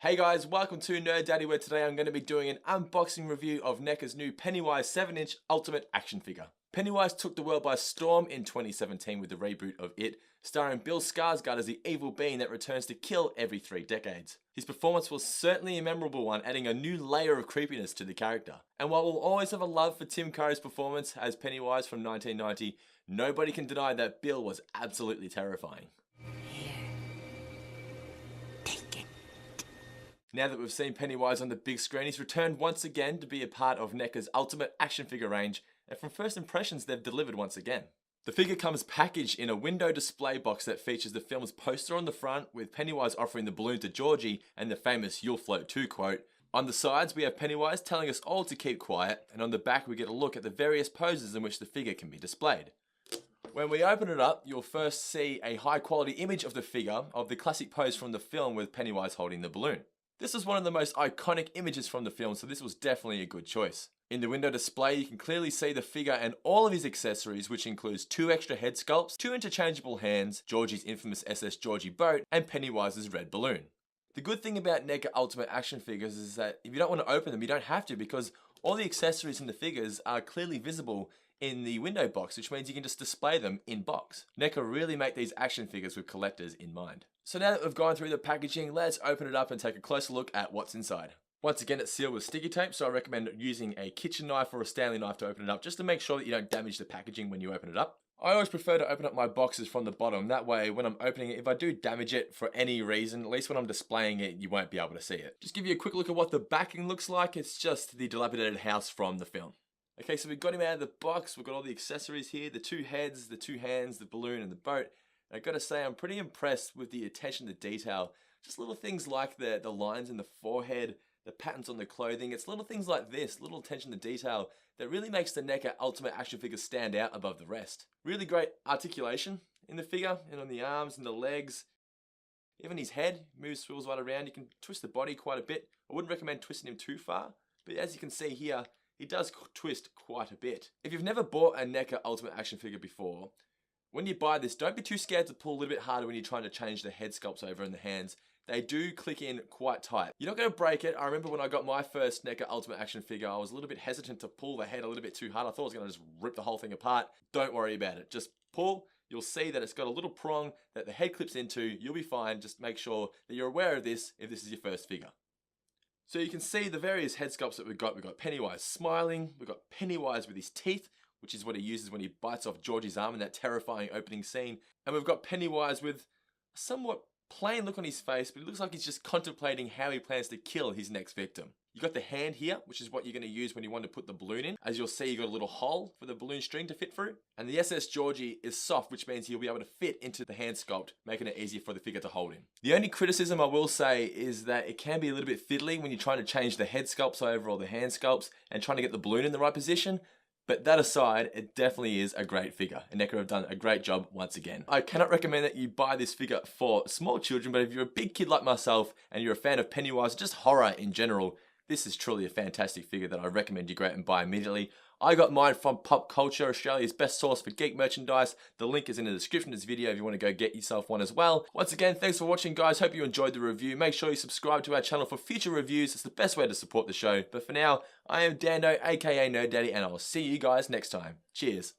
Hey guys, welcome to Nerd Daddy, where today I'm going to be doing an unboxing review of NECA's new Pennywise 7-inch Ultimate action figure. Pennywise took the world by storm in 2017 with the reboot of It, starring Bill Skarsgård as the evil being that returns to kill every 3 decades. His performance was certainly a memorable one, adding a new layer of creepiness to the character. And while we'll always have a love for Tim Curry's performance as Pennywise from 1990, nobody can deny that Bill was absolutely terrifying. Now that we've seen Pennywise on the big screen, he's returned once again to be a part of NECA's Ultimate action figure range, and from first impressions they've delivered once again. The figure comes packaged in a window display box that features the film's poster on the front, with Pennywise offering the balloon to Georgie and the famous "You'll float too" quote. On the sides we have Pennywise telling us all to keep quiet, and on the back we get a look at the various poses in which the figure can be displayed. When we open it up, you'll first see a high quality image of the figure of the classic pose from the film with Pennywise holding the balloon. This is one of the most iconic images from the film, so this was definitely a good choice. In the window display, you can clearly see the figure and all of his accessories, which includes 2 extra head sculpts, 2 interchangeable hands, Georgie's infamous SS Georgie boat, and Pennywise's red balloon. The good thing about NECA Ultimate action figures is that if you don't want to open them, you don't have to, because all the accessories in the figures are clearly visible in the window box, which means you can just display them in box. NECA really make these action figures with collectors in mind. So now that we've gone through the packaging, let's open it up and take a closer look at what's inside. Once again, it's sealed with sticky tape, so I recommend using a kitchen knife or a Stanley knife to open it up, just to make sure that you don't damage the packaging when you open it up. I always prefer to open up my boxes from the bottom, that way when I'm opening it, if I do damage it for any reason, at least when I'm displaying it, you won't be able to see it. Just give you a quick look at what the backing looks like. It's just the dilapidated house from the film. Okay, so we've got him out of the box, we've got all the accessories here, the 2 heads, the 2 hands, the balloon and the boat. And I've got to say, I'm pretty impressed with the attention to detail. Just little things like the lines in the forehead, the patterns on the clothing. It's little things like this, little attention to detail, that really makes the NECA Ultimate action figure stand out above the rest. Really great articulation in the figure, and on the arms and the legs. Even his head moves, swivels right around. You can twist the body quite a bit. I wouldn't recommend twisting him too far, but as you can see here, he does twist quite a bit. If you've never bought a NECA Ultimate action figure before, when you buy this, don't be too scared to pull a little bit harder when you're trying to change the head sculpts over in the hands. They do click in quite tight. You're not going to break it. I remember when I got my first NECA Ultimate action figure, I was a little bit hesitant to pull the head a little bit too hard. I thought I was going to just rip the whole thing apart. Don't worry about it. Just pull. You'll see that it's got a little prong that the head clips into. You'll be fine. Just make sure that you're aware of this if this is your first figure. So you can see the various head sculpts that we've got. We've got Pennywise smiling. We've got Pennywise with his teeth, which is what he uses when he bites off Georgie's arm in that terrifying opening scene. And we've got Pennywise with a somewhat plain look on his face, but it looks like he's just contemplating how he plans to kill his next victim. You got the hand here, which is what you're going to use when you want to put the balloon in. As you'll see, you got a little hole for the balloon string to fit through. And the SS Georgie is soft, which means he'll be able to fit into the hand sculpt, making it easier for the figure to hold him. The only criticism I will say is that it can be a little bit fiddly when you're trying to change the head sculpts over or the hand sculpts and trying to get the balloon in the right position. But that aside, it definitely is a great figure, and NECA have done a great job once again. I cannot recommend that you buy this figure for small children, but if you're a big kid like myself and you're a fan of Pennywise, just horror in general, this is truly a fantastic figure that I recommend you go out and buy immediately. I got mine from Pop Culture, Australia's best source for geek merchandise. The link is in the description of this video if you want to go get yourself one as well. Once again, thanks for watching, guys. Hope you enjoyed the review. Make sure you subscribe to our channel for future reviews. It's the best way to support the show. But for now, I am Dando, aka Nerd Daddy, and I'll see you guys next time. Cheers.